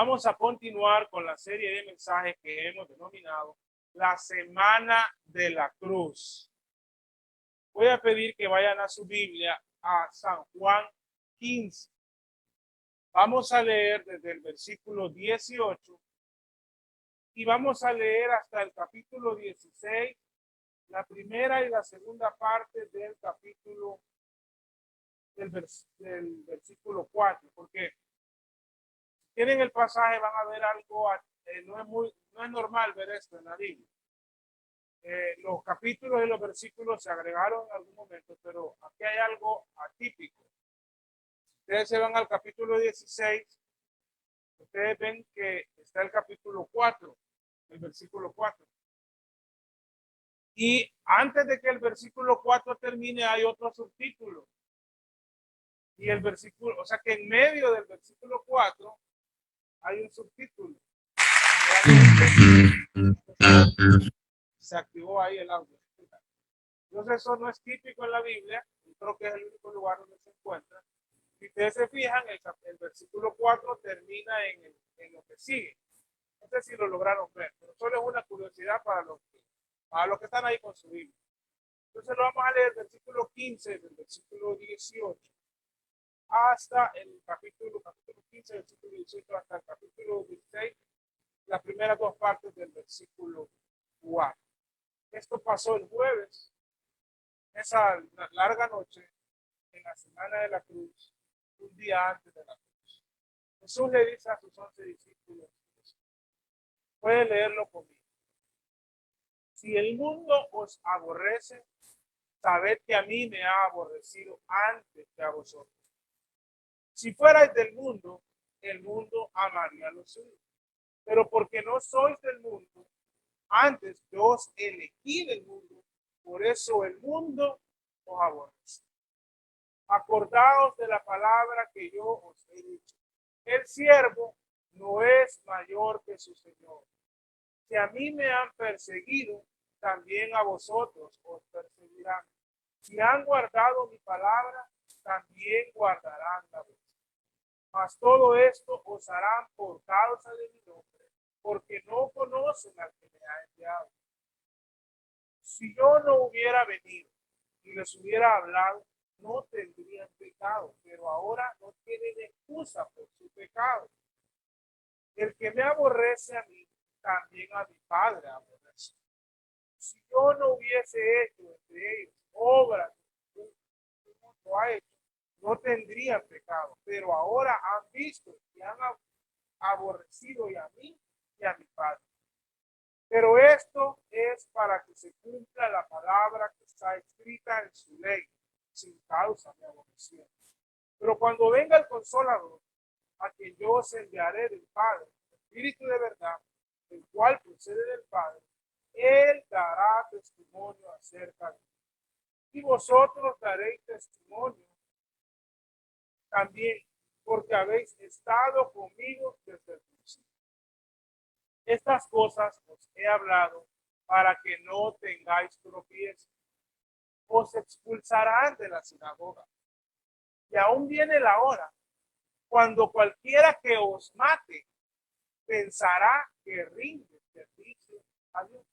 Vamos a continuar con la serie de mensajes que hemos denominado la Semana de la Cruz. Voy a pedir que vayan a su Biblia a San Juan 15. Vamos a leer desde el versículo 18 y vamos a leer hasta el capítulo 16, la primera y la segunda parte del capítulo del versículo 4, porque tienen el pasaje, van a ver algo, no es normal ver esto en la Biblia. Los capítulos y los versículos se agregaron en algún momento, pero aquí hay algo atípico. Ustedes se van al capítulo 16, ustedes ven que está el capítulo 4, el versículo 4. Y antes de que el versículo 4 termine, hay otro subtítulo. Y el versículo, o sea que en medio del versículo 4 hay un subtítulo. Se activó ahí el audio. Entonces eso no es típico en la Biblia, yo creo que es el único lugar donde se encuentra. Si ustedes se fijan, el versículo 4 termina en lo que sigue. No sé si lo lograron ver, pero solo es una curiosidad para los que están ahí con su Biblia. Entonces lo vamos a leer del versículo 15, del versículo 18, hasta el capítulo 15, versículo 18, hasta el capítulo 16, las primeras dos partes del versículo 4. Esto pasó el jueves, esa larga noche, en la Semana de la Cruz, un día antes de la cruz. Jesús le dice a sus 11 discípulos, puede leerlo conmigo. Si el mundo os aborrece, sabed que a mí me ha aborrecido antes que a vosotros. Si fuerais del mundo, el mundo amaría lo suyo. Pero porque no sois del mundo, antes yo os elegí del mundo, por eso el mundo os aborrece. Acordaos de la palabra que yo os he dicho. El siervo no es mayor que su Señor. Si a mí me han perseguido, también a vosotros os perseguirán. Si han guardado mi palabra, también guardarán la vuestra. Mas todo esto os harán por causa de mi nombre, porque no conocen al que me ha enviado. Si yo no hubiera venido y les hubiera hablado, no tendrían pecado, pero ahora no tienen excusa por su pecado. El que me aborrece a mí, también a mi Padre aborrece. Si yo no hubiese hecho entre ellos obras que el mundo ha hecho, no tendrían pecado, pero ahora han visto y han aborrecido y a mí y a mi Padre. Pero esto es para que se cumpla la palabra que está escrita en su ley, sin causa de aborrecimiento. Pero cuando venga el Consolador, a quien yo os enviaré del Padre, el Espíritu de verdad, el cual procede del Padre, él dará testimonio acerca de mí. Y vosotros daréis testimonio también, porque habéis estado conmigo desde el principio. Estas cosas os he hablado para que no tengáis tropiezo. Os expulsarán de la sinagoga. Y aún viene la hora cuando cualquiera que os mate pensará que rinde servicio a Dios.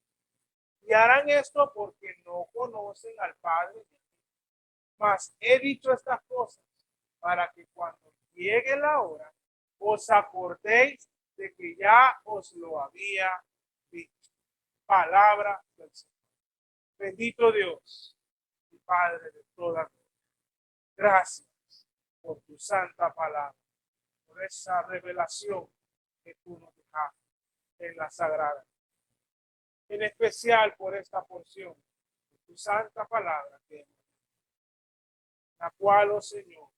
Y harán esto porque no conocen al Padre. Mas he dicho estas cosas para que cuando llegue la hora os acordéis de que ya os lo había dicho. Palabra del Señor. Bendito Dios y Padre de toda gloria. Gracias por tu santa palabra, por esa revelación que tú nos dejaste en la Sagrada. En especial por esta porción de tu santa palabra, que la cual, oh Señor,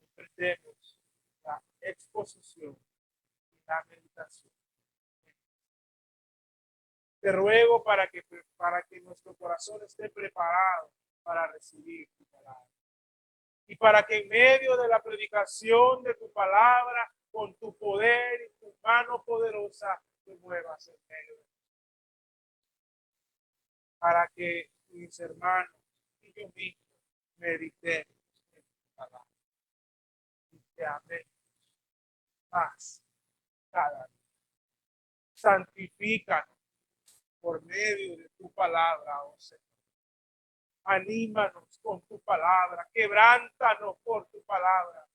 emprendemos la exposición y la meditación. Te ruego para que nuestro corazón esté preparado para recibir tu palabra. Y para que en medio de la predicación de tu palabra, con tu poder y tu mano poderosa, te muevas en medio de nosotros. Para que mis hermanos y yo mismo meditemos en tu palabra. Y te amemos más cada día. Santifícanos por medio de tu palabra, oh Señor. Anímanos con tu palabra, quebrántanos por tu palabra.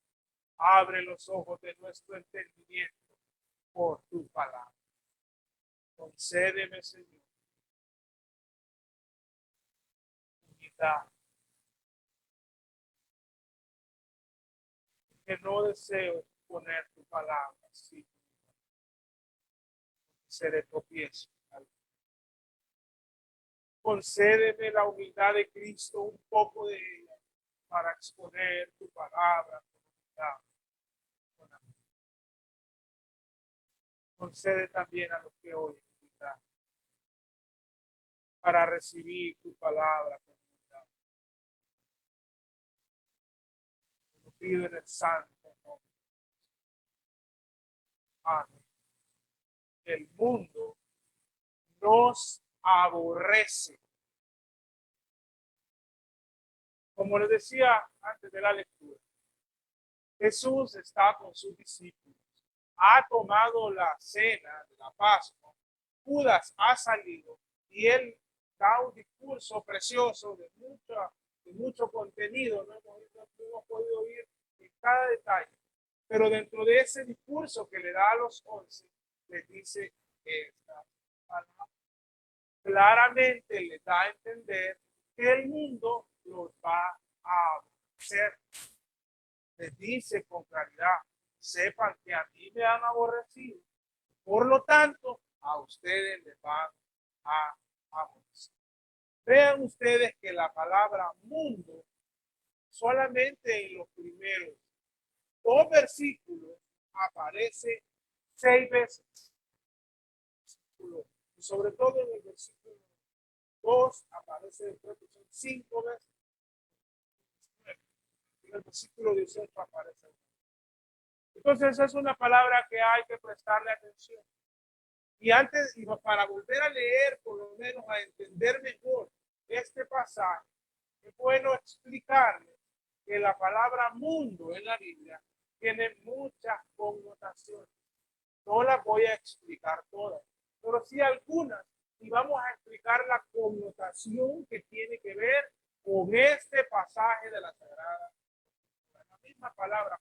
Abre los ojos de nuestro entendimiento por tu palabra. Concédeme, Señor, unidad, que no deseo poner tu palabra, sí, seré tropiezo. Concédeme la humildad de Cristo, un poco de ella, para exponer tu palabra con humildad, con amor. Concede también a los que oyen humildad, para recibir tu palabra con humildad. Lo pido en el santo nombre. Amén. El mundo nos aborrece. Como les decía antes de la lectura, Jesús está con sus discípulos, ha tomado la cena de la Pascua, Judas ha salido y él da un discurso precioso de mucho contenido, no hemos podido oír en cada detalle, pero dentro de ese discurso que le da a los 11, les dice esta palabra. Claramente le da a entender que el mundo los va a hacer. Les dice con claridad, sepan que a mí me han aborrecido, por lo tanto, a ustedes les van a aborrecer. Vean ustedes que la palabra mundo solamente en los primeros 2 versículos aparece 6 veces. Y sobre todo en el versículo 2 aparece después que son 5 veces. En el versículo 18 aparece. Entonces es una palabra que hay que prestarle atención. Y antes, y para volver a leer, por lo menos a entender mejor este pasaje, es bueno explicarles que la palabra mundo en la Biblia tiene muchas connotaciones. No las voy a explicar todas, pero sí algunas. Y vamos a explicar la connotación que tiene que ver con este pasaje de la Sagrada. La misma palabra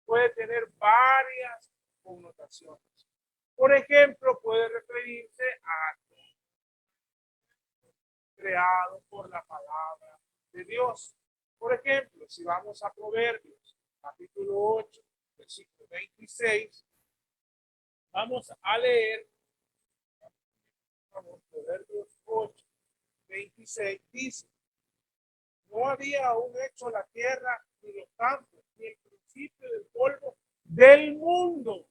puede tener varias connotaciones. Por ejemplo, puede referirse a creado por la palabra de Dios. Por ejemplo, si vamos a Proverbios, capítulo 8, versículo 26, vamos a leer, Proverbios 8, 26, dice, no había aún hecho la tierra ni los campos, ni el principio del polvo del mundo.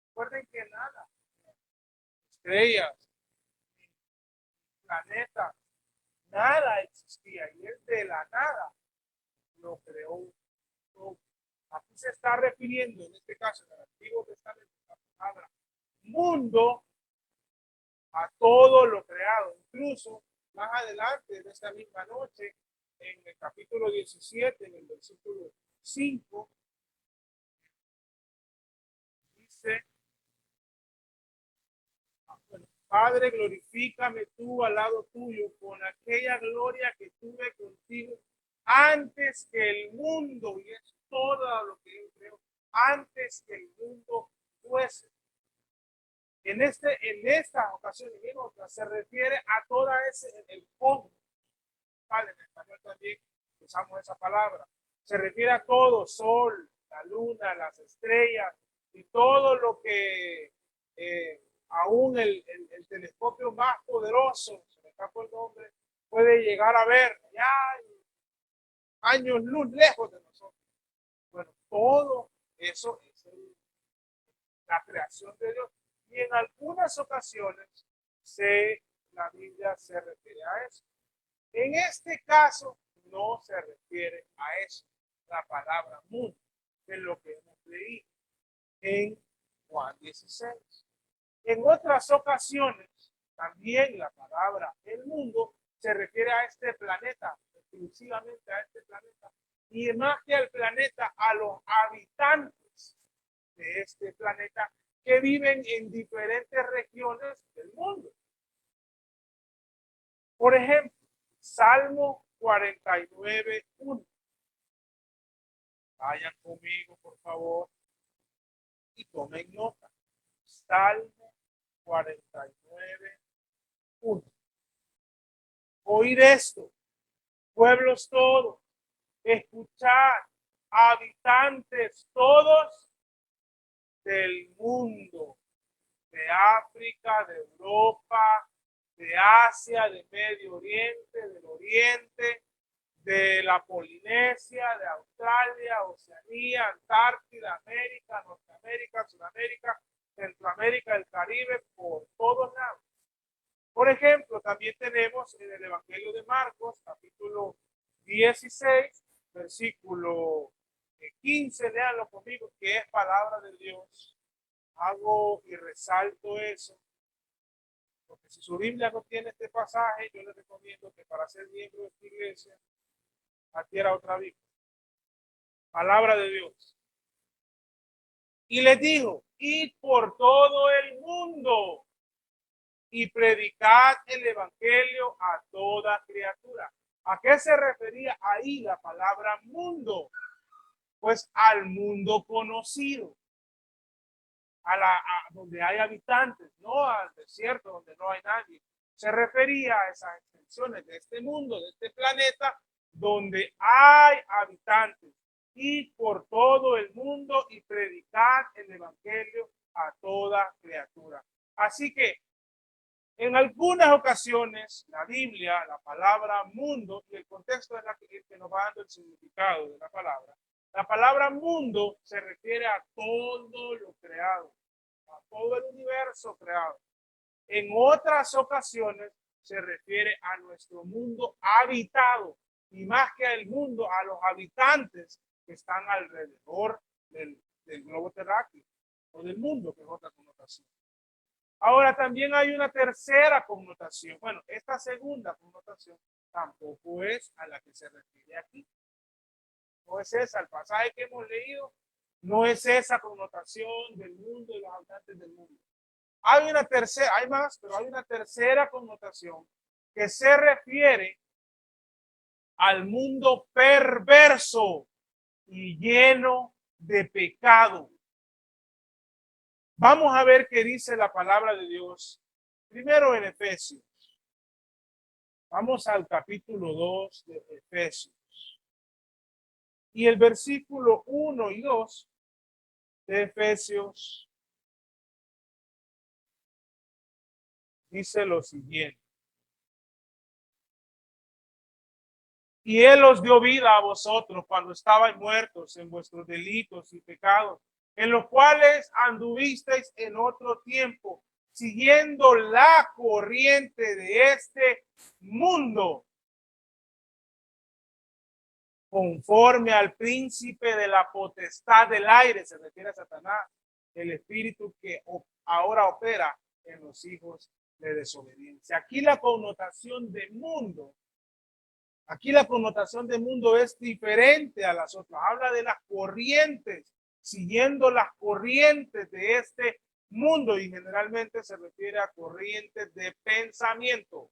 Recuerden que nada, estrellas, planetas, nada existía y él de la nada lo creó. Aquí se está refiriendo, en este caso, en el Antiguo Testamento, la palabra mundo a todo lo creado. Incluso más adelante, en esta misma noche, en el capítulo 17, en el versículo 5, dice, Padre, glorifícame tú al lado tuyo con aquella gloria que tuve contigo antes que el mundo, y es todo lo que yo creo, antes que el mundo fuese. En esta ocasión y en otra se refiere a toda el cosmos. Vale, en español también usamos esa palabra. Se refiere a todo, sol, la luna, las estrellas y todo lo que aún el telescopio más poderoso, se me escapó el nombre, puede llegar a ver ya años luz lejos de nosotros. Bueno, todo eso es la creación de Dios. Y en algunas ocasiones la Biblia se refiere a eso. En este caso no se refiere a eso, la palabra mundo, de lo que hemos leído en Juan 16. En otras ocasiones, también la palabra el mundo se refiere a este planeta, exclusivamente a este planeta, y más que al planeta, a los habitantes de este planeta que viven en diferentes regiones del mundo. Por ejemplo, Salmo 49:1. Vayan conmigo, por favor, y tomen nota. Salmo 49:1. Oíd esto, pueblos todos, escuchad, habitantes todos del mundo, de África, de Europa, de Asia, de Medio Oriente, del Oriente, de la Polinesia, de Australia, Oceanía, Antártida, América, Norteamérica, Sudamérica, Centroamérica, el Caribe, por todos lados. Por ejemplo, también tenemos en el Evangelio de Marcos, capítulo 16, versículo 15, léanlo conmigo, que es palabra de Dios. Hago y resalto eso, porque si su Biblia no tiene este pasaje, yo les recomiendo que para ser miembro de esta iglesia, adquiera otra Biblia. Palabra de Dios. Y les dijo, id por todo el mundo y predicad el evangelio a toda criatura. ¿A qué se refería ahí la palabra mundo? Pues al mundo conocido, a donde hay habitantes, no al desierto donde no hay nadie. Se refería a esas extensiones de este mundo, de este planeta, donde hay habitantes. Y por todo el mundo y predicad el evangelio a toda criatura. Así que en algunas ocasiones, la Biblia, la palabra mundo, y el contexto es la que nos va dando el significado de la palabra mundo se refiere a todo lo creado, a todo el universo creado. En otras ocasiones se refiere a nuestro mundo habitado, y más que al mundo, a los habitantes que están alrededor del globo terráqueo o del mundo, que es otra connotación. Ahora también hay una tercera connotación. Bueno, esta segunda connotación tampoco es a la que se refiere aquí. No es esa, el pasaje que hemos leído, no es esa connotación del mundo y los habitantes del mundo. Hay una tercera, hay más, pero hay una tercera connotación que se refiere al mundo perverso y lleno de pecado. Vamos a ver qué dice la palabra de Dios. Primero en Efesios. Vamos al capítulo 2 de Efesios. Y el versículo 1 y 2 de Efesios dice lo siguiente. Y Él os dio vida a vosotros cuando estabais muertos en vuestros delitos y pecados, en los cuales anduvisteis en otro tiempo, siguiendo la corriente de este mundo, conforme al príncipe de la potestad del aire, se refiere a Satanás, el espíritu que ahora opera en los hijos de desobediencia. Aquí la connotación de mundo es diferente a las otras. Habla de las corrientes, siguiendo las corrientes de este mundo, y generalmente se refiere a corrientes de pensamiento.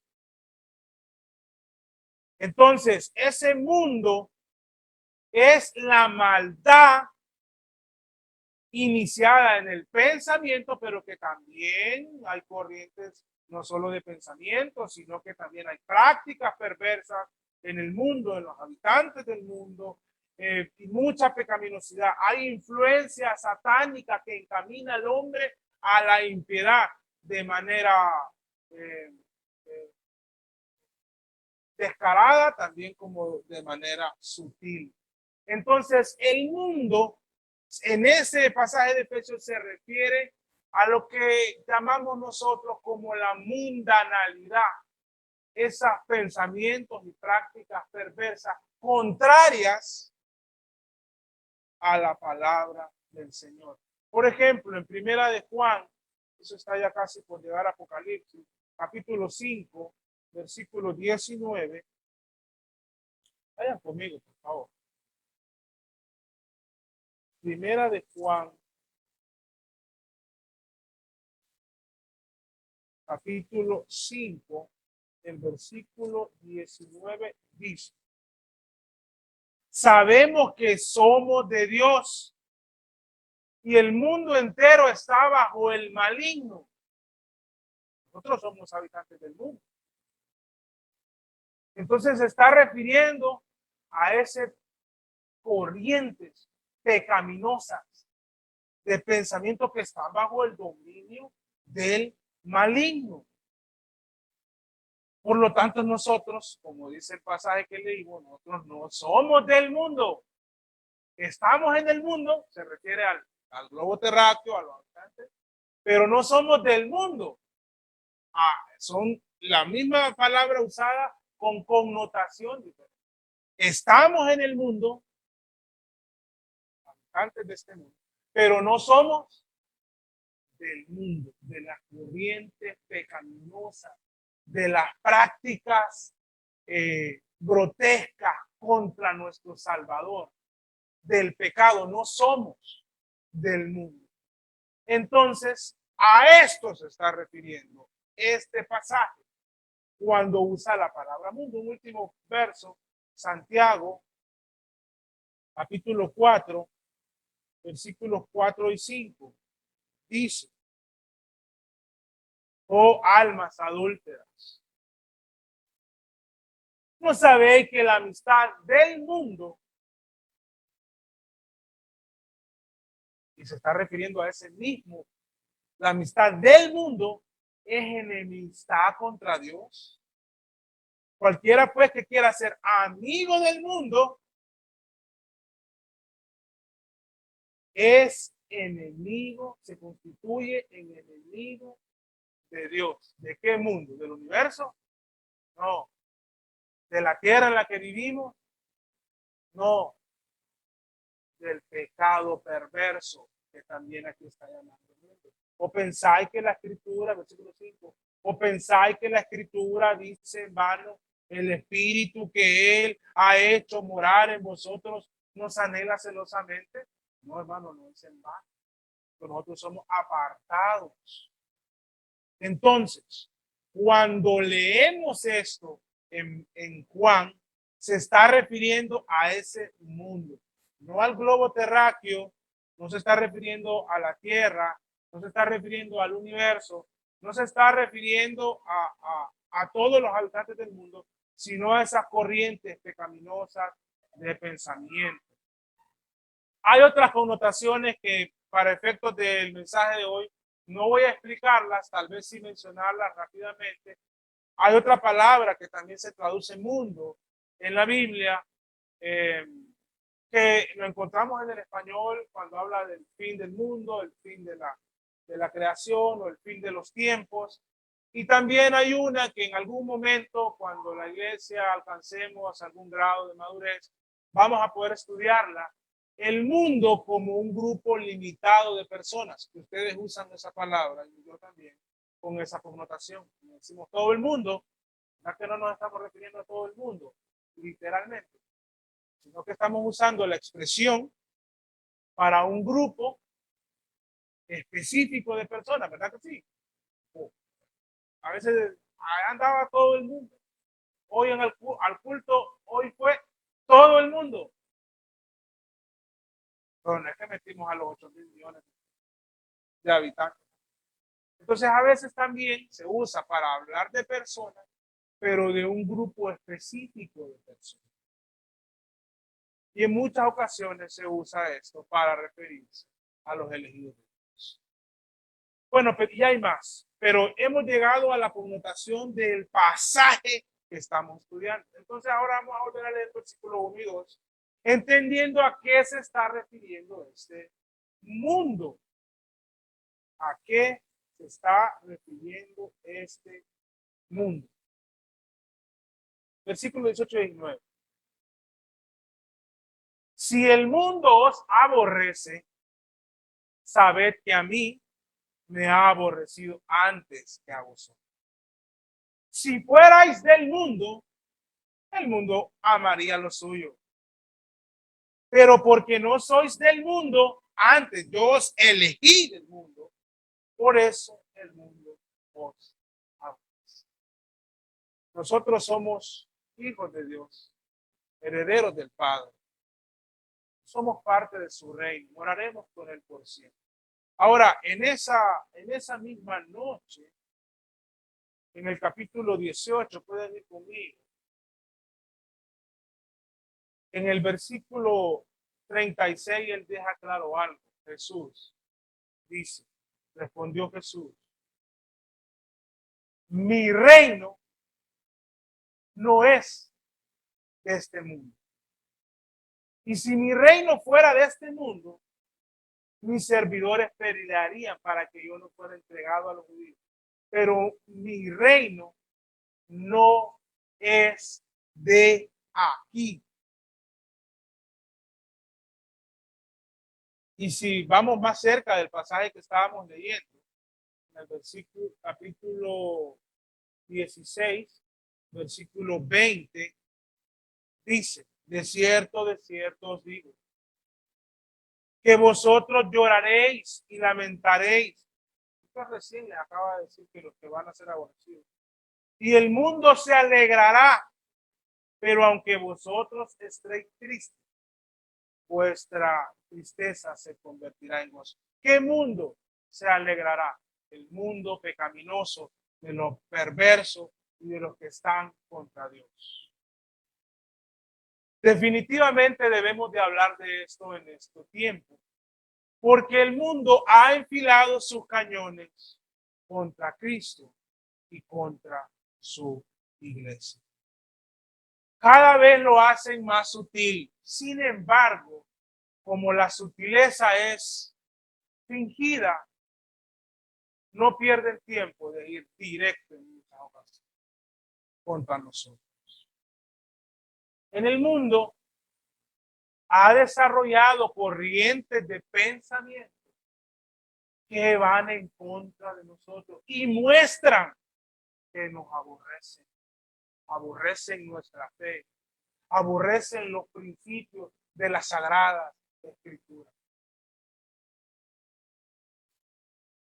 Entonces, ese mundo es la maldad iniciada en el pensamiento, pero que también hay corrientes no solo de pensamiento, sino que también hay prácticas perversas en el mundo, en los habitantes del mundo, y mucha pecaminosidad. Hay influencia satánica que encamina al hombre a la impiedad de manera descarada, también como de manera sutil. Entonces, el mundo, en ese pasaje de Efesios, se refiere a lo que llamamos nosotros como la mundanalidad, esos pensamientos y prácticas perversas contrarias a la palabra del Señor. Por ejemplo, en Primera de Juan, eso está ya casi por llegar a Apocalipsis, capítulo 5, versículo 19. Vayan conmigo, por favor. Primera de Juan, capítulo 5, el versículo 19 dice: sabemos que somos de Dios y el mundo entero está bajo el maligno. Nosotros somos habitantes del mundo. Entonces se está refiriendo a esas corrientes pecaminosas de pensamiento que están bajo el dominio del maligno. Por lo tanto, nosotros, como dice el pasaje que leímos, nosotros no somos del mundo. Estamos en el mundo, se refiere al globo terráqueo, a los habitantes, pero no somos del mundo. Son la misma palabra usada con connotación diferente. Estamos en el mundo, habitantes de este mundo, pero no somos del mundo, de las corrientes pecaminosas, de las prácticas grotescas contra nuestro Salvador, del pecado. No somos del mundo. Entonces, a esto se está refiriendo este pasaje cuando usa la palabra mundo. Un último verso, Santiago, capítulo 4, versículos 4 y 5, dice: oh almas adúlteras, ¿no sabéis que la amistad del mundo, y se está refiriendo a ese mismo, la amistad del mundo es enemistad contra Dios? Cualquiera pues que quiera ser amigo del mundo es enemigo, se constituye en enemigo de Dios. ¿De qué mundo? ¿Del universo? No. ¿De la tierra en la que vivimos? No. Del pecado perverso que también aquí está llamando. ¿O pensáis que la escritura, versículo 5, o pensáis que la escritura dice en vano, el espíritu que él ha hecho morar en vosotros nos anhela celosamente? No, hermano, no es en vano. Nosotros somos apartados. Entonces, cuando leemos esto en Juan, se está refiriendo a ese mundo, no al globo terráqueo, no se está refiriendo a la tierra, no se está refiriendo al universo, no se está refiriendo a todos los habitantes del mundo, sino a esas corrientes pecaminosas de pensamiento. Hay otras connotaciones que para efectos del mensaje de hoy no voy a explicarlas, tal vez sí mencionarlas rápidamente. Hay otra palabra que también se traduce mundo en la Biblia, que lo encontramos en el español cuando habla del fin del mundo, el fin de la creación o el fin de los tiempos. Y también hay una que en algún momento, cuando la iglesia alcancemos algún grado de madurez, vamos a poder estudiarla. El mundo como un grupo limitado de personas, que ustedes usan esa palabra, y yo también, con esa connotación. Decimos todo el mundo, no que no nos estamos refiriendo a todo el mundo, literalmente, sino que estamos usando la expresión para un grupo específico de personas, ¿verdad que sí? A veces andaba todo el mundo. Hoy en al culto, hoy fue todo el mundo. Pero no es que metimos a los 8.000 millones de habitantes. Entonces a veces también se usa para hablar de personas, pero de un grupo específico de personas. Y en muchas ocasiones se usa esto para referirse a los elegidos de Dios. Bueno, pero ya hay más, pero hemos llegado a la connotación del pasaje que estamos estudiando. Entonces ahora vamos a volver a leer el versículo 1 y 2, entendiendo a qué se está refiriendo este mundo. ¿A qué se está refiriendo este mundo? Versículo 18 y 19. Si el mundo os aborrece, sabed que a mí me ha aborrecido antes que a vosotros. Si fuerais del mundo, el mundo amaría lo suyo. Pero porque no sois del mundo, antes yo os elegí del mundo, por eso el mundo os Nosotros somos hijos de Dios, herederos del Padre. Somos parte de su reino, moraremos con él por siempre. Ahora, en esa misma noche, en el capítulo 18, pueden ir conmigo, en el versículo 36, él deja claro algo. Jesús dice, respondió Jesús, mi reino no es de este mundo. Y si mi reino fuera de este mundo, mis servidores pelearían para que yo no fuera entregado a los judíos. Pero mi reino no es de aquí. Y si vamos más cerca del pasaje que estábamos leyendo, en el versículo, capítulo 16, versículo 20, dice, de cierto os digo, que vosotros lloraréis y lamentaréis. Esto recién les acaba de decir que los que van a ser aborrecidos. Y el mundo se alegrará, pero aunque vosotros estéis tristes, vuestra tristeza se convertirá en gozo. ¿Qué mundo se alegrará? El mundo pecaminoso, de los perversos y de los que están contra Dios. Definitivamente debemos de hablar de esto en este tiempo, porque el mundo ha enfilado sus cañones contra Cristo y contra su iglesia. Cada vez lo hacen más sutil. Sin embargo, como la sutileza es fingida, no pierden tiempo de ir directo en muchas ocasiones contra nosotros. En el mundo ha desarrollado corrientes de pensamiento que van en contra de nosotros y muestran que nos aborrecen. Aborrecen nuestra fe, aborrecen los principios de la Sagrada Escritura.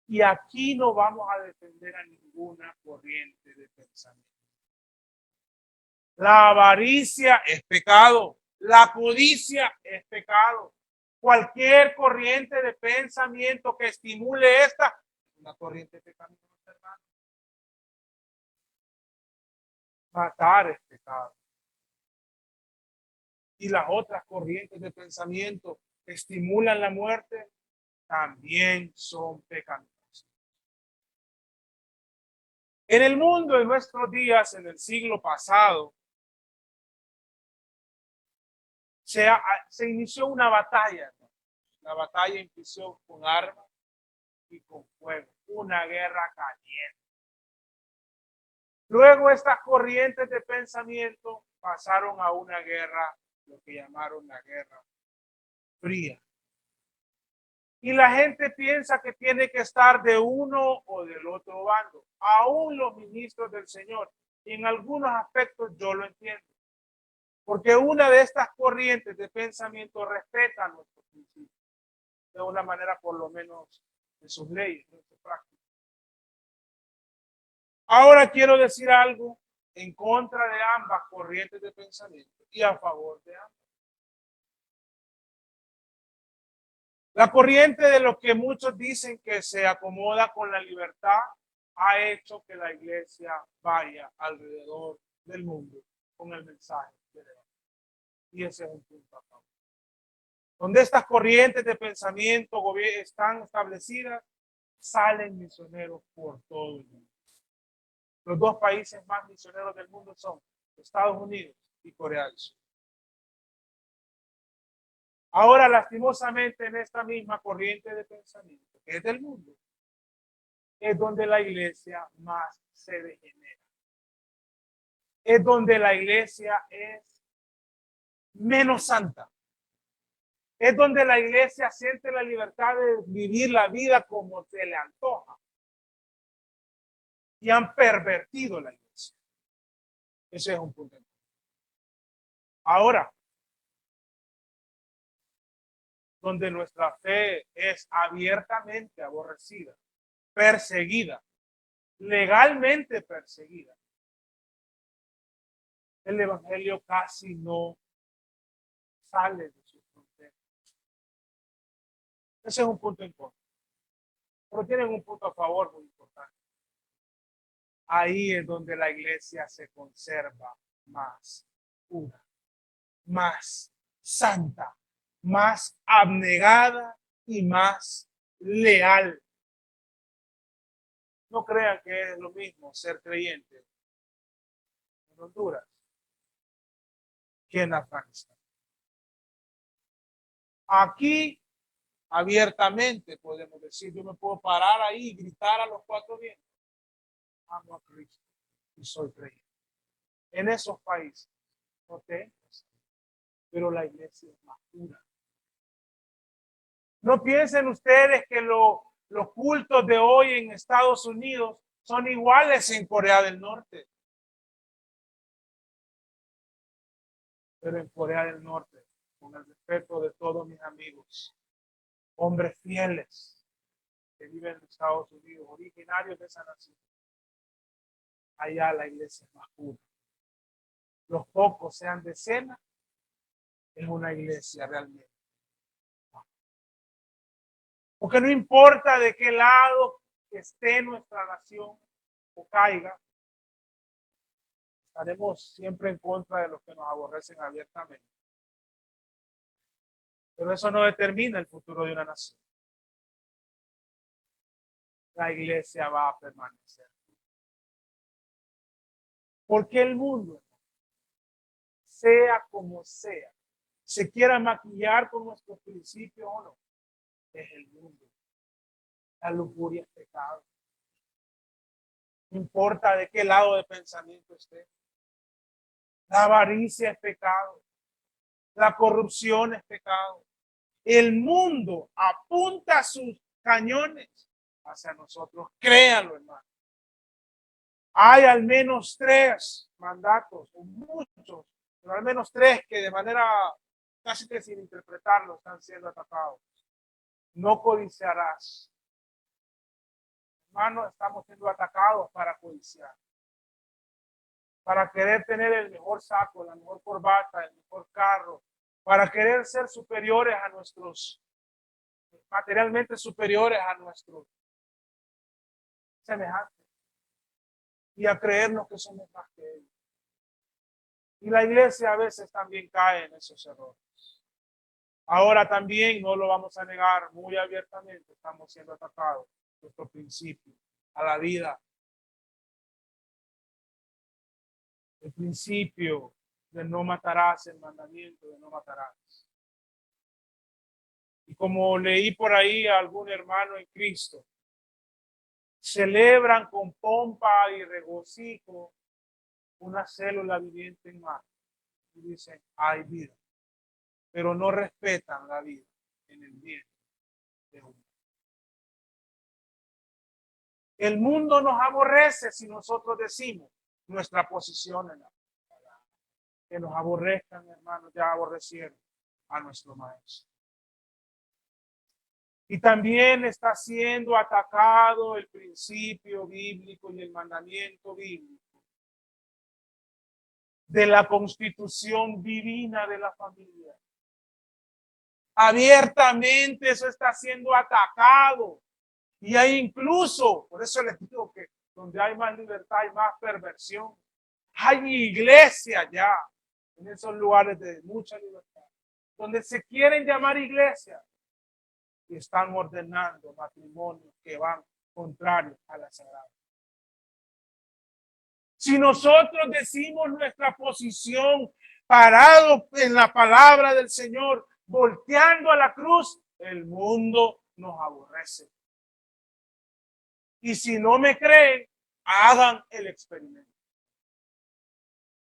Y aquí no vamos a defender a ninguna corriente de pensamiento. La avaricia es pecado, la codicia es pecado. Cualquier corriente de pensamiento que estimule esta, es una corriente pecaminosa, hermano. Matar es pecado. Y las otras corrientes de pensamiento que estimulan la muerte también son pecaminosas. En el mundo, en nuestros días, en el siglo pasado, se inició una batalla. La batalla inició con armas y con fuego, una guerra caliente. Luego estas corrientes de pensamiento pasaron a una guerra, lo que llamaron la guerra fría. Y la gente piensa que tiene que estar de uno o del otro bando, aún los ministros del Señor. Y en algunos aspectos yo lo entiendo. Porque una de estas corrientes de pensamiento respeta nuestros principios, de una manera por lo menos de sus leyes, de su práctica. Ahora quiero decir algo en contra de ambas corrientes de pensamiento y a favor de ambas. La corriente de lo que muchos dicen que se acomoda con la libertad ha hecho que la iglesia vaya alrededor del mundo con el mensaje de Dios. Y ese es un punto a favor. Donde estas corrientes de pensamiento están establecidas, salen misioneros por todo el mundo. Los dos países más misioneros del mundo son Estados Unidos y Corea del Sur. Ahora, lastimosamente, en esta misma corriente de pensamiento, que es del mundo, es donde la iglesia más se degenera. Es donde la iglesia es menos santa. Es donde la iglesia siente la libertad de vivir la vida como se le antoja. Y han pervertido la iglesia. Ese es un punto. Ahora, donde nuestra fe es abiertamente aborrecida, perseguida, legalmente perseguida, El evangelio casi no sale de sus fronteras. Ese es un punto en contra. Pero tienen un punto a favor muy importante. Ahí es donde la iglesia se conserva más pura, más santa, más abnegada y más leal. No crean que es lo mismo ser creyente en Honduras que en Afganistán. Aquí abiertamente podemos decir, yo me puedo parar ahí y gritar a los cuatro vientos, amo a Cristo y soy creyente. En esos países, ¿ok? Pero la iglesia es más pura. No piensen ustedes que los cultos de hoy en Estados Unidos son iguales en Corea del Norte. Pero en Corea del Norte, con el respeto de todos mis amigos, hombres fieles que viven en Estados Unidos, originarios de esa nación, allá la iglesia es más pura. Los pocos sean decenas, es una iglesia realmente. Porque no importa de qué lado esté nuestra nación o caiga, estaremos siempre en contra de los que nos aborrecen abiertamente. Pero eso no determina el futuro de una nación. La iglesia va a permanecer. Porque el mundo, sea como sea, se quiera maquillar con nuestros principios o no, es el mundo. La lujuria es pecado. No importa de qué lado de pensamiento esté. La avaricia es pecado. La corrupción es pecado. El mundo apunta sus cañones hacia nosotros. Créanlo, hermano. Hay al menos 3 mandatos, o muchos, pero al menos 3 que de manera casi que sin interpretarlo están siendo atacados. No codiciarás. Hermano, estamos siendo atacados para codiciar. Para querer tener el mejor saco, la mejor corbata, el mejor carro, para querer ser superiores a nuestros, materialmente superiores a nuestros semejantes y a creernos que somos más que ellos. Y la iglesia a veces también cae en esos errores. Ahora también, no lo vamos a negar, muy abiertamente estamos siendo atacados, nuestro principio a la vida. El principio de no matarás, el mandamiento de no matarás. Y como leí por ahí a algún hermano en Cristo, celebran con pompa y regocijo una célula viviente en Marte. Y dicen, hay vida. Pero no respetan la vida en el bien de uno. El mundo nos aborrece si nosotros decimos nuestra posición en la vida. Que nos aborrezcan, hermanos, ya aborrecieron a nuestro maestro. Y también está siendo atacado el principio bíblico y el mandamiento bíblico de la constitución divina de la familia. Abiertamente eso está siendo atacado. Y hay incluso, por eso les digo que donde hay más libertad hay más perversión. Hay iglesias ya en esos lugares de mucha libertad, donde se quieren llamar iglesias y están ordenando matrimonios que van contrarios a la sagrada. Si nosotros decimos nuestra posición parado en la palabra del Señor, volteando a la cruz, el mundo nos aborrece. Y si no me creen, hagan el experimento.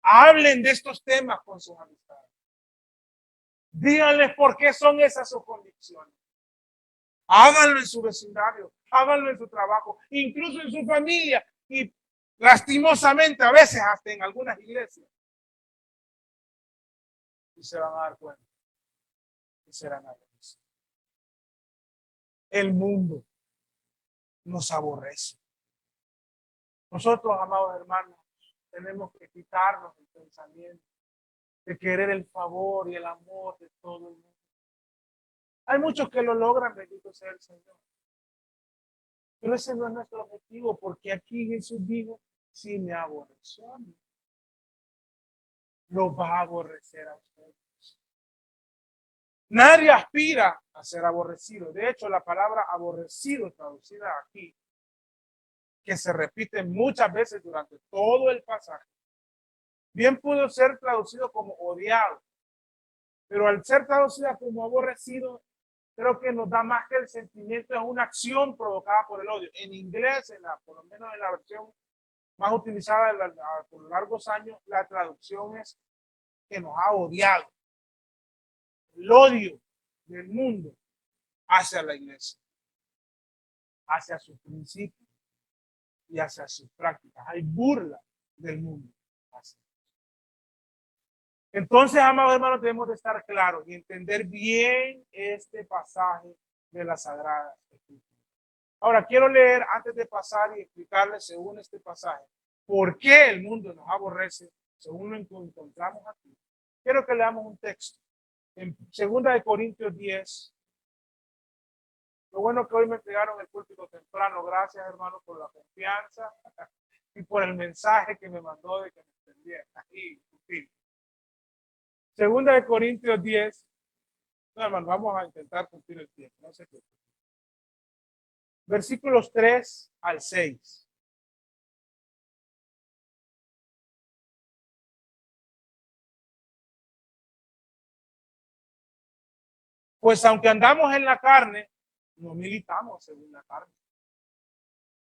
Hablen de estos temas con sus amistades. Díganles por qué son esas sus convicciones. Háganlo en su vecindario, háganlo en su trabajo, incluso en su familia y lastimosamente a veces hasta en algunas iglesias. Y se van a dar cuenta y serán agradecidos. El mundo nos aborrece. Nosotros, amados hermanos, tenemos que quitarnos el pensamiento de querer el favor y el amor de todo el mundo. Hay muchos que lo logran, bendito sea el Señor. Pero ese no es nuestro objetivo, porque aquí Jesús dijo, si me aborreció a mí, lo va a aborrecer a ustedes. Nadie aspira a ser aborrecido. De hecho, la palabra aborrecido traducida aquí, que se repite muchas veces durante todo el pasaje, bien pudo ser traducido como odiado, pero al ser traducida como aborrecido, creo que nos da más que el sentimiento, es una acción provocada por el odio. En inglés, por lo menos en la versión más utilizada por largos años, la traducción es que nos ha odiado. El odio del mundo hacia la iglesia, hacia sus principios y hacia sus prácticas. Hay burla del mundo. Entonces, amados hermanos, debemos de estar claros y entender bien este pasaje de la Sagrada Escritura. Ahora, quiero leer antes de pasar y explicarles, según este pasaje, por qué el mundo nos aborrece, según lo encontramos aquí. Quiero que leamos un texto en 2 Corintios 10. Lo bueno que hoy me entregaron el púlpito temprano. Gracias, hermano, por la confianza y por el mensaje que me mandó de que me entendiera. Segunda de Corintios 10. No, hermano, vamos a intentar cumplir el tiempo. No sé qué. Versículos 3 al 6. Pues aunque andamos en la carne, no militamos según la carne.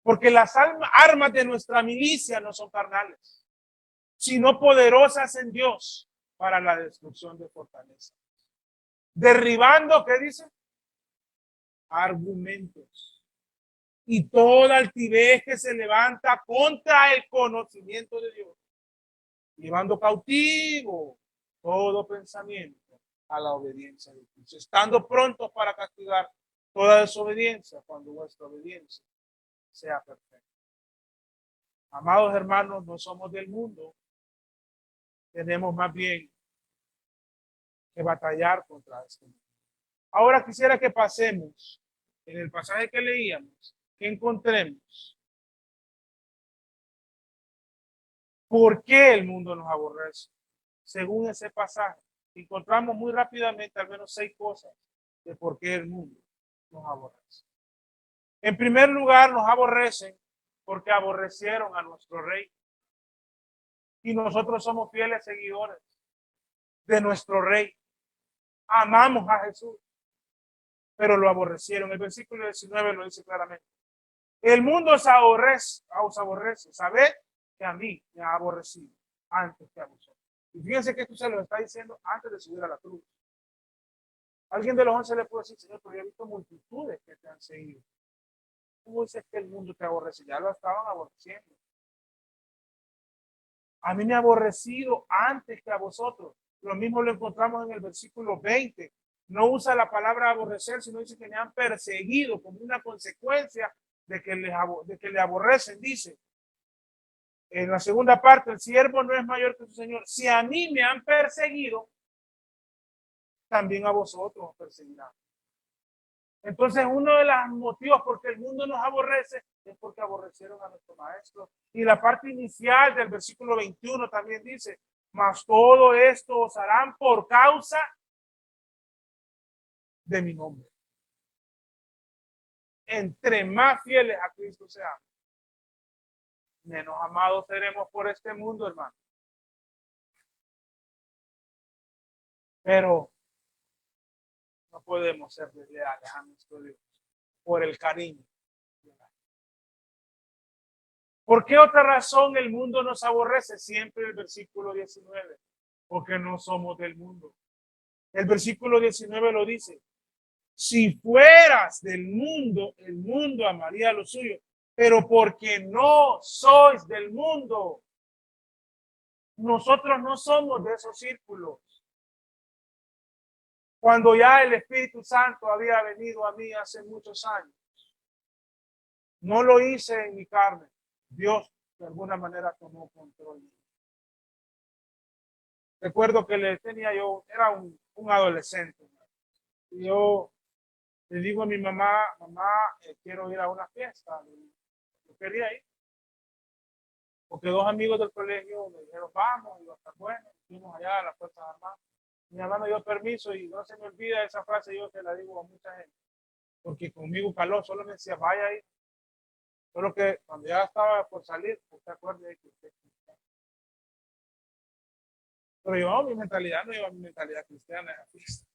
Porque las armas de nuestra milicia no son carnales, sino poderosas en Dios para la destrucción de fortalezas. Derribando, ¿qué dice? Argumentos. Y toda altivez que se levanta contra el conocimiento de Dios. Llevando cautivo todo pensamiento a la obediencia de Cristo. Estando prontos para castigar toda desobediencia cuando vuestra obediencia sea perfecta. Amados hermanos, no somos del mundo. Tenemos más bien que batallar contra esto. Ahora quisiera que pasemos en el pasaje que leíamos, que encontremos por qué el mundo nos aborrece. Según ese pasaje, encontramos muy rápidamente al menos 6 cosas de por qué el mundo nos aborrece. En primer lugar, nos aborrecen porque aborrecieron a nuestro rey. Y nosotros somos fieles seguidores de nuestro rey. Amamos a Jesús, pero lo aborrecieron. El versículo 19 lo dice claramente. El mundo os aborrece. Sabed que a mí me ha aborrecido antes que a vosotros. Y fíjense que esto se lo está diciendo antes de subir a la cruz. Alguien de los 11 le puede decir, Señor, pero yo he visto multitudes que te han seguido. ¿Cómo dices que el mundo te aborrece? Ya lo estaban aborreciendo. A mí me ha aborrecido antes que a vosotros. Lo mismo lo encontramos en el versículo 20. No usa la palabra aborrecer, sino dice que me han perseguido como una consecuencia de que le aborrecen, dice. En la segunda parte, el siervo no es mayor que su Señor. Si a mí me han perseguido, también a vosotros os perseguirán. Entonces, uno de los motivos por que el mundo nos aborrece es porque aborrecieron a nuestro maestro. Y la parte inicial del versículo 21 también dice, mas todo esto os harán por causa de mi nombre. Entre más fieles a Cristo seamos, menos amados seremos por este mundo, hermano. Pero no podemos ser desleales a nuestro Dios por el cariño. ¿Por qué otra razón el mundo nos aborrece? Siempre el versículo 19. Porque no somos del mundo. El versículo 19 lo dice. Si fueras del mundo, el mundo amaría lo suyo. Pero porque no sois del mundo. Nosotros no somos de esos círculos. Cuando ya el Espíritu Santo había venido a mí hace muchos años. No lo hice en mi carne. Dios de alguna manera tomó control. Recuerdo que le tenía yo, era un adolescente. Y yo le digo a mi mamá, mamá, quiero ir a una fiesta. Yo quería ir. Porque dos amigos del colegio me dijeron, vamos, y va a estar bueno. Fuimos allá a las Fuerzas Armadas. Mi mamá me dio permiso y no se me olvida esa frase, yo se la digo a mucha gente. Porque conmigo caló, solo me decía, vaya ahí. Solo que cuando ya estaba por salir, usted acuerde de que usted es cristiano. Pero yo, mi mentalidad no iba a mi mentalidad cristiana, era fiesta.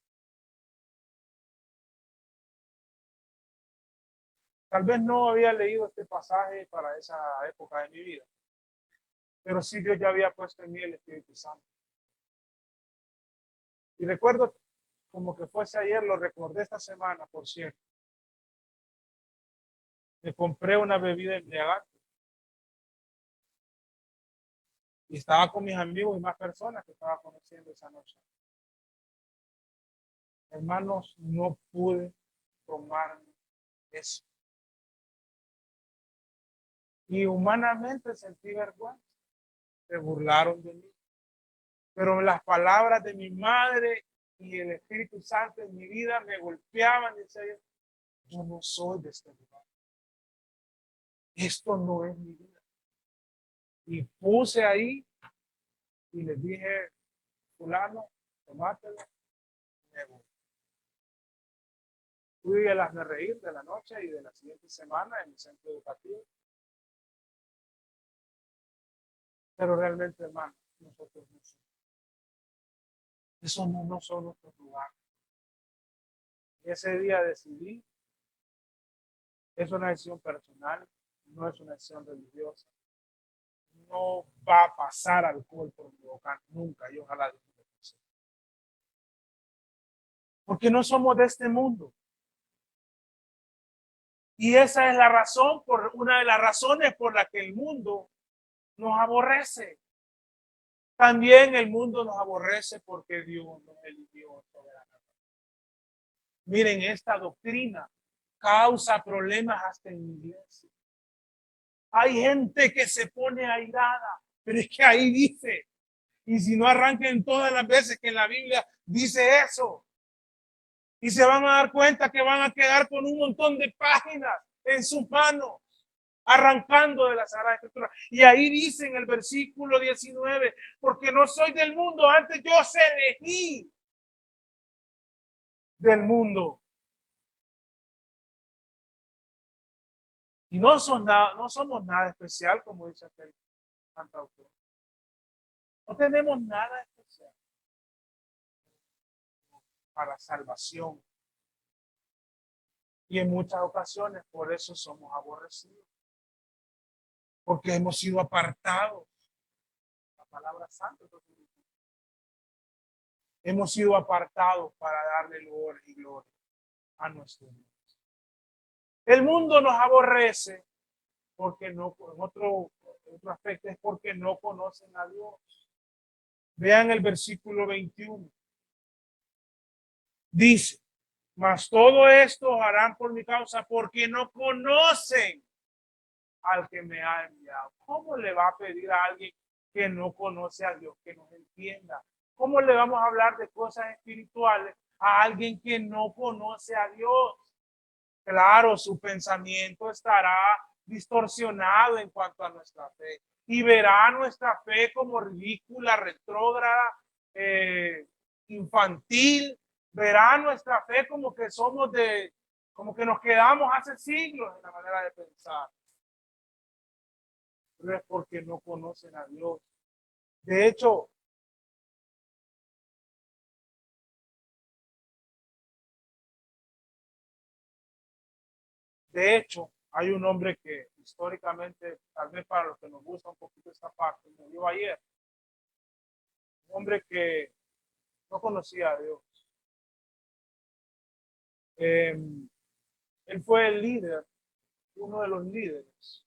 Tal vez no había leído este pasaje para esa época de mi vida, pero sí Dios ya había puesto en mí el Espíritu Santo. Y recuerdo como que fuese ayer, lo recordé esta semana, por cierto. Me compré una bebida embriagante y estaba con mis amigos y más personas que estaba conociendo esa noche. Hermanos, no pude tomar eso. Y humanamente sentí vergüenza. Se burlaron de mí. Pero las palabras de mi madre y el Espíritu Santo en mi vida me golpeaban y decían, yo no soy de este lugar. Esto no es mi vida. Y puse ahí y les dije, fulano, tomátelo. Me voy. Fui a las de reír de la noche y de la siguiente semana en el centro educativo. Pero realmente, hermano, nosotros no somos. Eso no son nuestros lugares. Ese día decidí, es una decisión personal, no es una decisión religiosa. No va a pasar alcohol por mi boca nunca, y ojalá Dios me lo conceda. Porque no somos de este mundo. Y esa es la razón, una de las razones por la que el mundo nos aborrece. También el mundo nos aborrece porque Dios nos eligió soberanamente. Miren, esta doctrina causa problemas hasta en la iglesia. Hay gente que se pone airada, pero es que ahí dice, y si no arranquen todas las veces que en la Biblia dice eso, y se van a dar cuenta que van a quedar con un montón de páginas en sus manos, arrancando de la Sagrada Escritura. Y ahí dice en el versículo 19, porque no soy del mundo, antes yo se elegí del mundo. Y no somos nada especial, como dice aquel cantautor. No tenemos nada especial para salvación. Y en muchas ocasiones por eso somos aborrecidos. Porque hemos sido apartados. La palabra santa. Hemos sido apartados para darle lugar y gloria a nuestro Dios. El mundo nos aborrece porque no, en otro aspecto es porque no conocen a Dios. Vean el versículo 21. Dice, mas todo esto harán por mi causa porque no conocen al que me ha enviado. ¿Cómo le va a pedir a alguien que no conoce a Dios que nos entienda? ¿Cómo le vamos a hablar de cosas espirituales a alguien que no conoce a Dios? Claro, su pensamiento estará distorsionado en cuanto a nuestra fe y verá nuestra fe como ridícula, retrógrada, infantil. Verá nuestra fe como que somos como que nos quedamos hace siglos en la manera de pensar. Pero es porque no conocen a Dios. De hecho, hay un hombre que históricamente, tal vez para los que nos gusta un poquito esta parte, murió ayer. Un hombre que no conocía a Dios. Él fue el líder, uno de los líderes,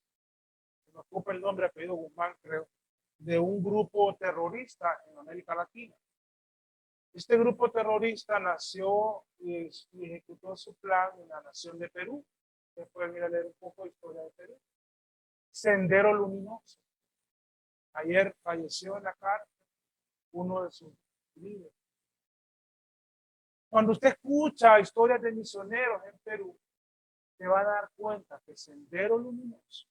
me ocupa el nombre, apellido Guzmán, creo, de un grupo terrorista en América Latina. Este grupo terrorista nació y ejecutó su plan en la nación de Perú. Ustedes pueden ir a leer un poco de historia de Perú. Sendero Luminoso. Ayer falleció en la cárcel uno de sus líderes. Cuando usted escucha historias de misioneros en Perú, se va a dar cuenta que Sendero Luminoso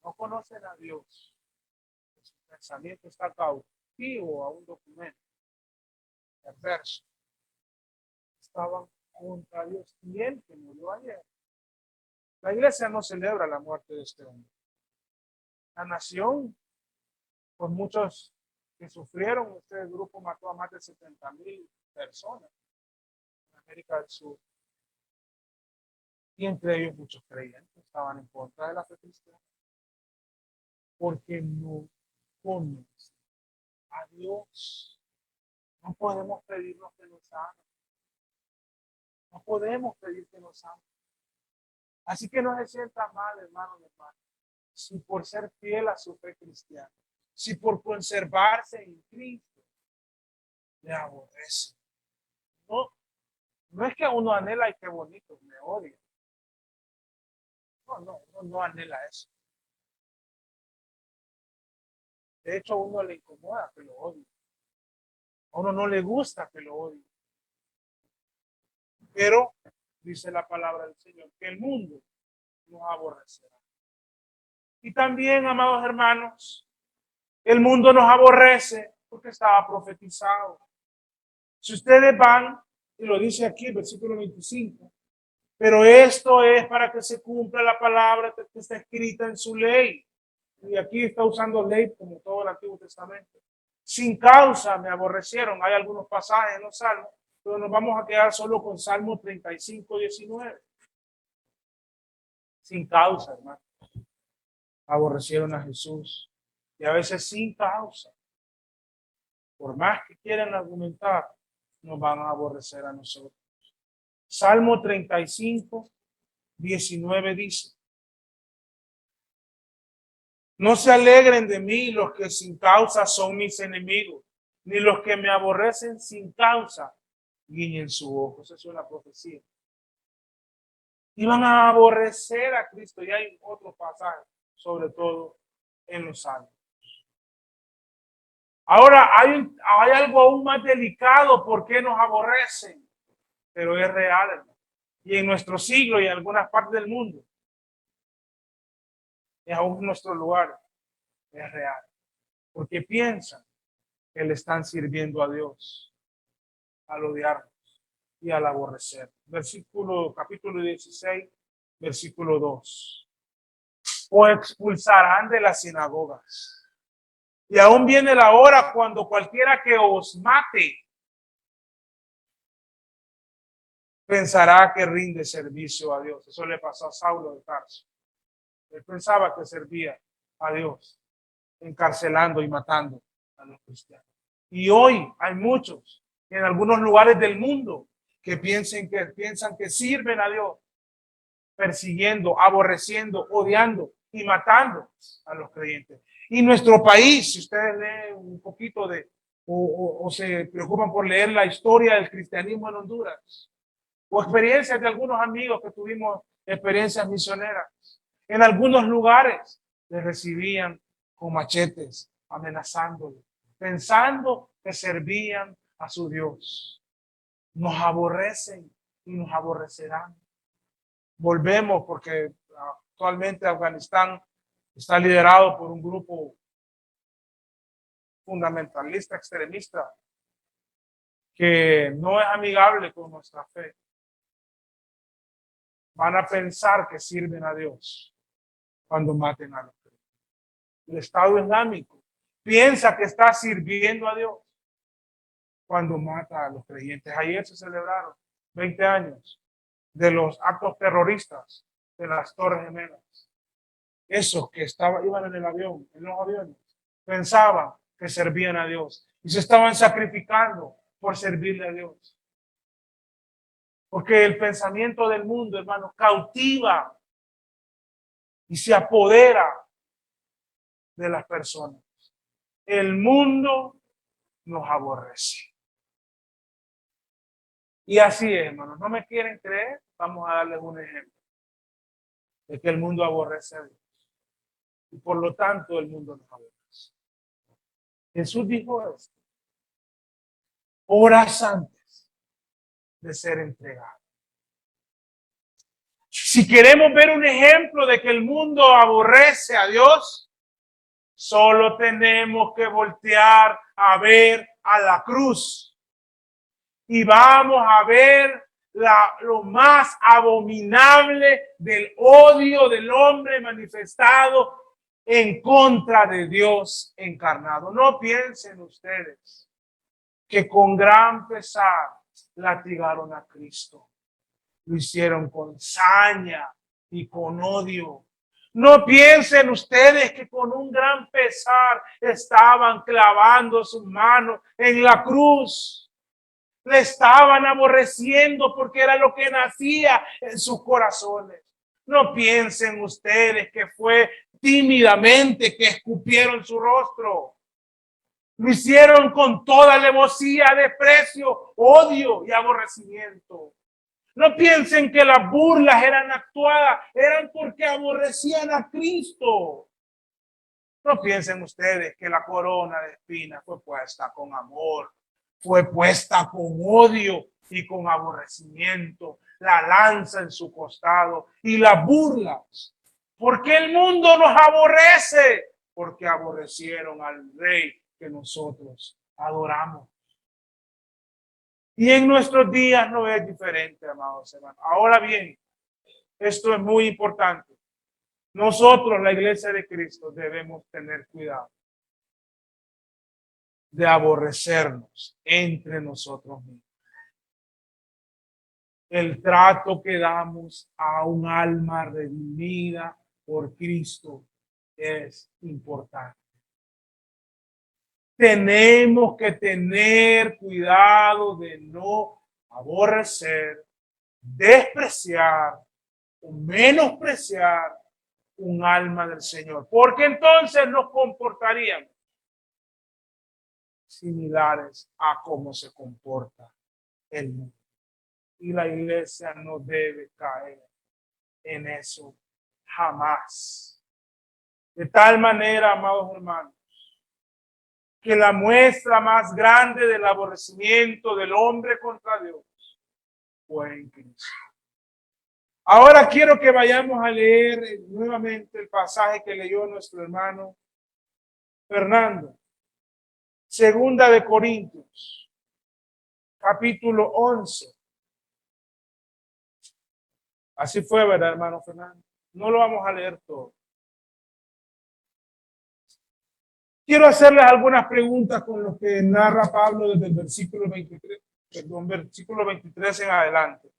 no conocen a Dios. Su pensamiento está cautivo a un documento perverso. Estaban contra Dios. Y él que murió ayer. La iglesia no celebra la muerte de este hombre. La nación, por muchos que sufrieron, este grupo mató a más de 70,000 personas en América del Sur. Y entre ellos muchos creyentes estaban en contra de la fe cristiana. Porque no conocen a Dios. No podemos pedirnos que nos hagan. No podemos pedir que nos hagan. Así que no se sienta mal, hermano y hermana, si por ser fiel a su fe cristiana, si por conservarse en Cristo, le aborrece. No, no es que uno anhela y qué bonito, me odia. No anhela eso. De hecho, a uno le incomoda que lo odie. A uno no le gusta que lo odie. Pero, dice la palabra del Señor, que el mundo nos aborrecerá. Y también, amados hermanos, el mundo nos aborrece porque estaba profetizado. Si ustedes van, y lo dice aquí, el versículo 25, pero esto es para que se cumpla la palabra que está escrita en su ley. Y aquí está usando ley como todo el Antiguo Testamento. Sin causa me aborrecieron. Hay algunos pasajes en los Salmos, pero nos vamos a quedar solo con Salmo 35, 19. Sin causa, hermano. Aborrecieron a Jesús. Y a veces sin causa. Por más que quieran argumentar, nos van a aborrecer a nosotros. Salmo 35, 19 dice: no se alegren de mí los que sin causa son mis enemigos, ni los que me aborrecen sin causa guiñen su ojo. Esa es una profecía. Iban a aborrecer a Cristo. Y hay otro pasaje, sobre todo en los Salmos. Ahora hay algo aún más delicado. ¿Por qué nos aborrecen? Pero es real, hermano. Y en nuestro siglo y en algunas partes del mundo, y aún en nuestro lugar, es real. Porque piensan que le están sirviendo a Dios al odiarnos y al aborrecer. Capítulo 16, versículo 2. O expulsarán de las sinagogas. Y aún viene la hora cuando cualquiera que os mate pensará que rinde servicio a Dios. Eso le pasó a Saulo de Tarso. Él pensaba que servía a Dios, encarcelando y matando a los cristianos. Y hoy hay muchos en algunos lugares del mundo que piensan que sirven a Dios, persiguiendo, aborreciendo, odiando y matando a los creyentes. Y nuestro país, si ustedes leen un poquito o se preocupan por leer la historia del cristianismo en Honduras, o experiencias de algunos amigos que tuvimos, experiencias misioneras, en algunos lugares les recibían con machetes, amenazándoles, pensando que servían a su Dios. Nos aborrecen y nos aborrecerán. Volvemos porque actualmente Afganistán está liderado por un grupo fundamentalista, extremista, que no es amigable con nuestra fe. Van a pensar que sirven a Dios cuando maten a los creyentes. El Estado Islámico piensa que está sirviendo a Dios cuando mata a los creyentes. Ayer se celebraron 20 años de los actos terroristas de las Torres Gemelas. Esos que iban en el avión, en los aviones, pensaban que servían a Dios y se estaban sacrificando por servirle a Dios. Porque el pensamiento del mundo, hermano, cautiva y se apodera de las personas. El mundo nos aborrece. Y así es, hermano. ¿No me quieren creer? Vamos a darles un ejemplo de que el mundo aborrece a Dios. y por lo tanto el mundo nos aborrece. Jesús dijo esto horas antes de ser entregado. Si queremos ver un ejemplo de que el mundo aborrece a Dios, solo tenemos que voltear a ver a la cruz y vamos a ver lo más abominable del odio del hombre manifestado en contra de Dios encarnado. No piensen ustedes que con gran pesar latigaron a Cristo. Lo hicieron con saña y con odio. No piensen ustedes que con un gran pesar estaban clavando sus manos en la cruz. Le estaban aborreciendo porque era lo que nacía en sus corazones. No piensen ustedes que fue tímidamente que escupieron su rostro. Lo hicieron con toda alevosía, desprecio, odio y aborrecimiento. No piensen que las burlas eran actuadas, eran porque aborrecían a Cristo. No piensen ustedes que la corona de espinas fue puesta con amor, fue puesta con odio y con aborrecimiento, la lanza en su costado y las burlas. Porque el mundo nos aborrece, porque aborrecieron al Rey que nosotros adoramos. Y en nuestros días no es diferente, amados hermanos. Ahora bien, esto es muy importante. Nosotros, la Iglesia de Cristo, debemos tener cuidado de aborrecernos entre nosotros mismos. El trato que damos a un alma redimida por Cristo es importante. Tenemos que tener cuidado de no aborrecer, despreciar o menospreciar un alma del Señor, porque entonces nos comportaríamos similares a cómo se comporta el mundo. Y la iglesia no debe caer en eso jamás. De tal manera, amados hermanos, que la muestra más grande del aborrecimiento del hombre contra Dios fue en Cristo. Ahora quiero que vayamos a leer nuevamente el pasaje que leyó nuestro hermano Fernando. Segunda de Corintios, capítulo 11. Así fue, ¿verdad, hermano Fernando? No lo vamos a leer todo. Quiero hacerles algunas preguntas con lo que narra Pablo desde el versículo 23 en adelante.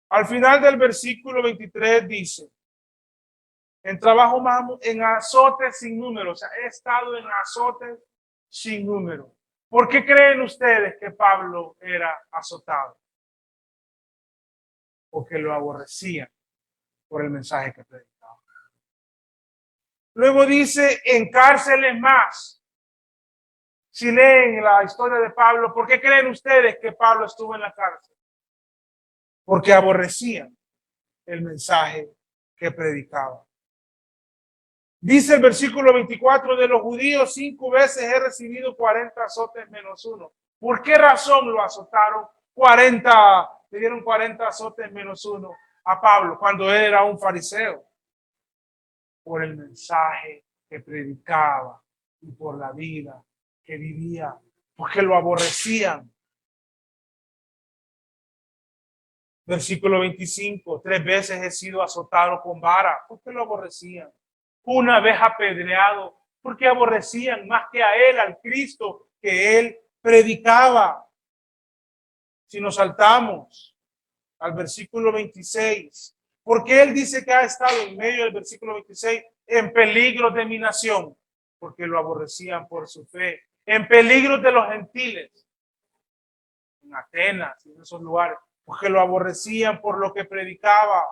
Al final del versículo 23 dice, en trabajo más, en azotes sin número, o sea, he estado en azotes sin número. ¿Por qué creen ustedes que Pablo era azotado? Porque lo aborrecían por el mensaje que predicaba. Luego dice, en cárceles más. Si leen la historia de Pablo, ¿por qué creen ustedes que Pablo estuvo en la cárcel? Porque aborrecían el mensaje que predicaba. Dice el versículo 24, de los judíos 5 veces he recibido 40 azotes menos uno. ¿Por qué razón lo azotaron 40, le dieron 40 azotes menos uno a Pablo cuando él era un fariseo? Por el mensaje que predicaba y por la vida que vivía, porque lo aborrecían. Versículo 25, 3 veces he sido azotado con vara, porque lo aborrecían. Una vez apedreado, porque aborrecían más que a él, al Cristo que él predicaba. Si nos saltamos al versículo 26, porque él dice que ha estado en medio del versículo 26 en peligro de mi nación, porque lo aborrecían por su fe, en peligro de los gentiles, en Atenas y en esos lugares, porque lo aborrecían por lo que predicaba,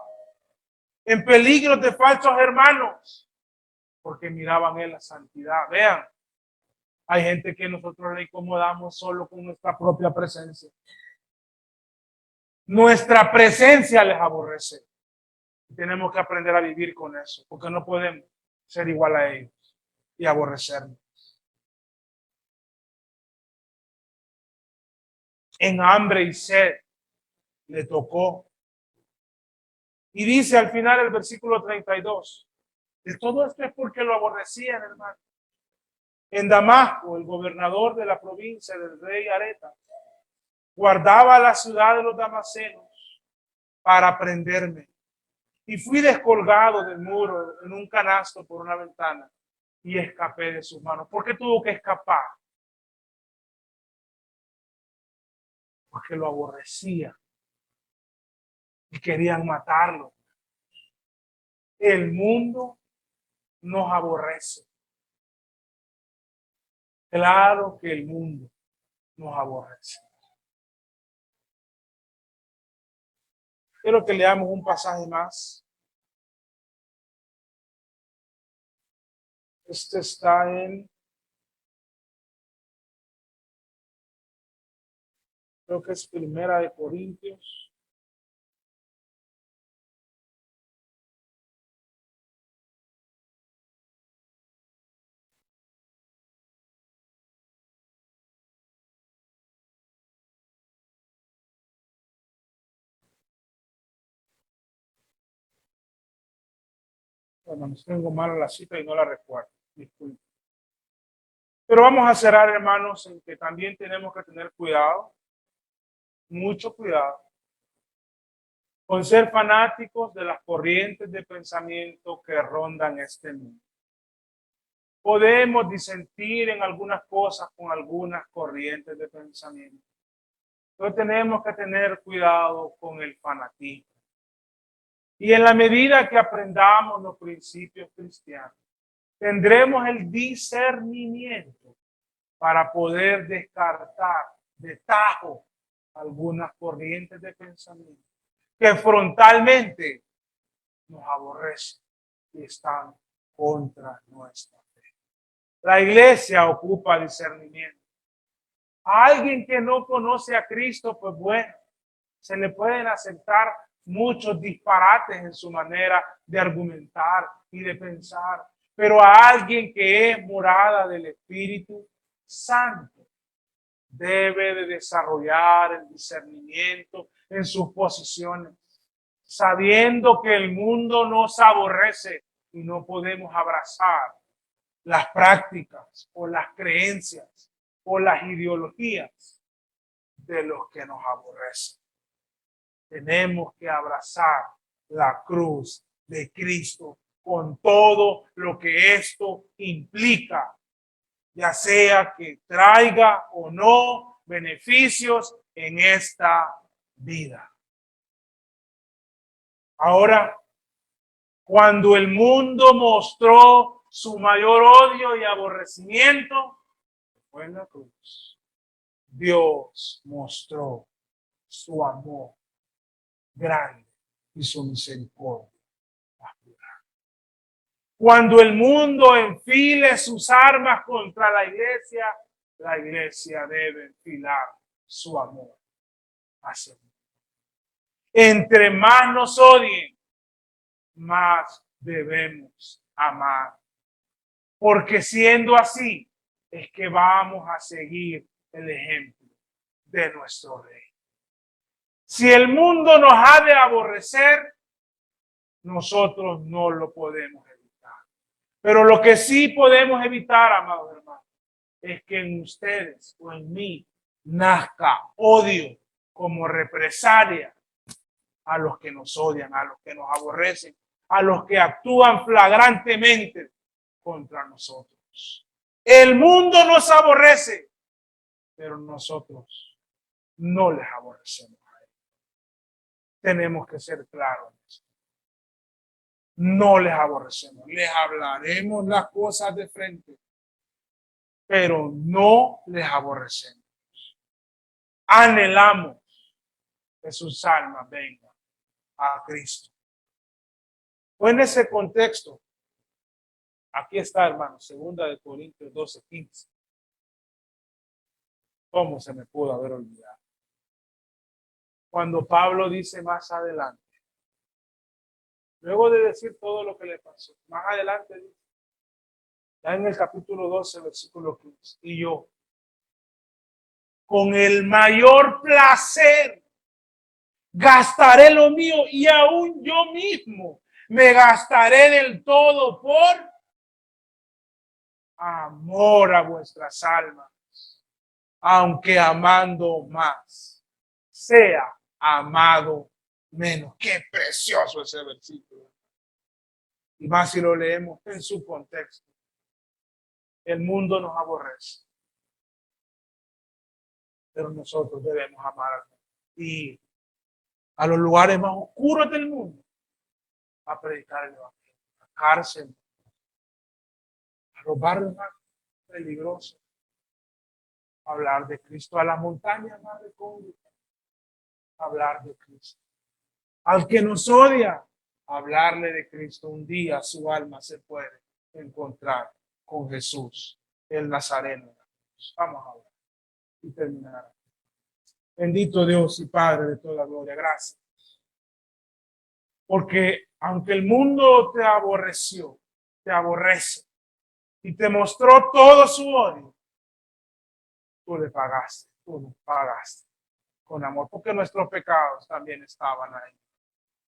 en peligro de falsos hermanos, porque miraban en la santidad. Vean, hay gente que nosotros le incomodamos solo con nuestra propia presencia. Nuestra presencia les aborrece. Tenemos que aprender a vivir con eso, porque no podemos. ser igual a ellos y aborrecerlos. En hambre y sed le tocó. Y dice al final el versículo 32, de todo esto es porque lo aborrecían, hermano. En Damasco, el gobernador de la provincia del rey Areta guardaba la ciudad de los damasenos para prenderme. Y fui descolgado del muro en un canasto por una ventana y escapé de sus manos. ¿Por qué tuvo que escapar? Porque lo aborrecía y querían matarlo. El mundo nos aborrece. Claro que el mundo nos aborrece. Quiero que leamos un pasaje más. Este está en, creo que es Primera de Corintios. Bueno, tengo mala la cita y no la recuerdo. Disculpe. Pero vamos a cerrar, hermanos, en que también tenemos que tener cuidado, mucho cuidado, con ser fanáticos de las corrientes de pensamiento que rondan este mundo. Podemos disentir en algunas cosas con algunas corrientes de pensamiento, pero tenemos que tener cuidado con el fanatismo. Y en la medida que aprendamos los principios cristianos, tendremos el discernimiento para poder descartar de tajo algunas corrientes de pensamiento que frontalmente nos aborrecen y están contra nuestra fe. La iglesia ocupa discernimiento. A alguien que no conoce a Cristo, pues bueno, se le pueden aceptar muchos disparates en su manera de argumentar y de pensar, pero a alguien que es morada del Espíritu Santo debe de desarrollar el discernimiento en sus posiciones, sabiendo que el mundo nos aborrece y no podemos abrazar las prácticas o las creencias o las ideologías de los que nos aborrecen. Tenemos que abrazar la cruz de Cristo con todo lo que esto implica, ya sea que traiga o no beneficios en esta vida. Ahora, cuando el mundo mostró su mayor odio y aborrecimiento, fue en la cruz. Dios mostró su amor grande y su misericordia. Cuando el mundo enfile sus armas contra la iglesia debe enfilar su amor hacia Dios. Entre más nos odien, más debemos amar. Porque siendo así, es que vamos a seguir el ejemplo de nuestro Rey. Si el mundo nos ha de aborrecer, nosotros no lo podemos evitar. Pero lo que sí podemos evitar, amados hermanos, es que en ustedes o en mí nazca odio como represalia a los que nos odian, a los que nos aborrecen, a los que actúan flagrantemente contra nosotros. El mundo nos aborrece, pero nosotros no les aborrecemos a ellos. Tenemos que ser claros. No les aborrecemos, les hablaremos las cosas de frente, pero no les aborrecemos. Anhelamos que sus almas vengan a Cristo. Pues en ese contexto, aquí está, hermano, 2 Corintios 12:15. ¿Cómo se me pudo haber olvidado? Cuando Pablo dice más adelante, luego de decir todo lo que le pasó, más adelante dice, En el capítulo 12, versículo 15. Y yo, con el mayor placer, gastaré lo mío y aún yo mismo me gastaré del todo por amor a vuestras almas, aunque amando más, sea amado menos. Qué precioso ese versículo. Y más si lo leemos en su contexto. El mundo nos aborrece, pero nosotros debemos amar al mundo. Y a los lugares más oscuros del mundo a predicar el evangelio, a la cárcel, a los barrios más peligrosos, a hablar de Cristo, a las montañas más recónditas, a hablar de Cristo. Al que nos odia, hablarle de Cristo. Un día su alma se puede encontrar con Jesús, el Nazareno. Vamos a hablar y terminar. Bendito Dios y Padre de toda gloria, gracias. Porque aunque el mundo te aborreció, te aborrece y te mostró todo su odio, tú le pagaste, tú lo pagaste con amor, porque nuestros pecados también estaban ahí,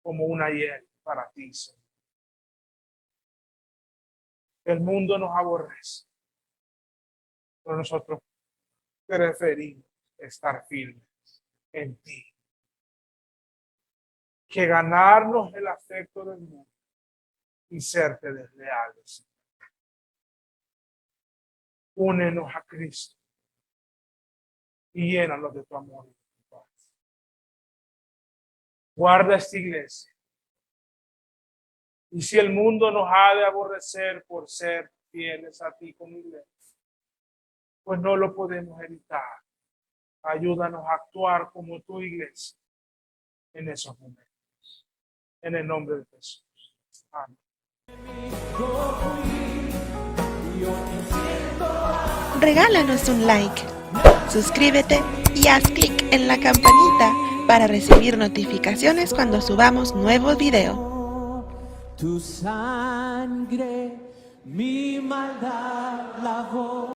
como una hiel para ti, Señor. El mundo nos aborrece, pero nosotros preferimos estar firmes en ti, que ganarnos el afecto del mundo y serte desleales. Únenos a Cristo y llénanos de tu amor y de tu paz. Guarda esta iglesia. Y si el mundo nos ha de aborrecer por ser fieles a ti como iglesia, pues no lo podemos evitar. Ayúdanos a actuar como tu iglesia en esos momentos. En el nombre de Jesús. Amén. Regálanos un like, suscríbete y haz clic en la campanita para recibir notificaciones cuando subamos nuevos videos. Tu sangre, mi maldad lavó.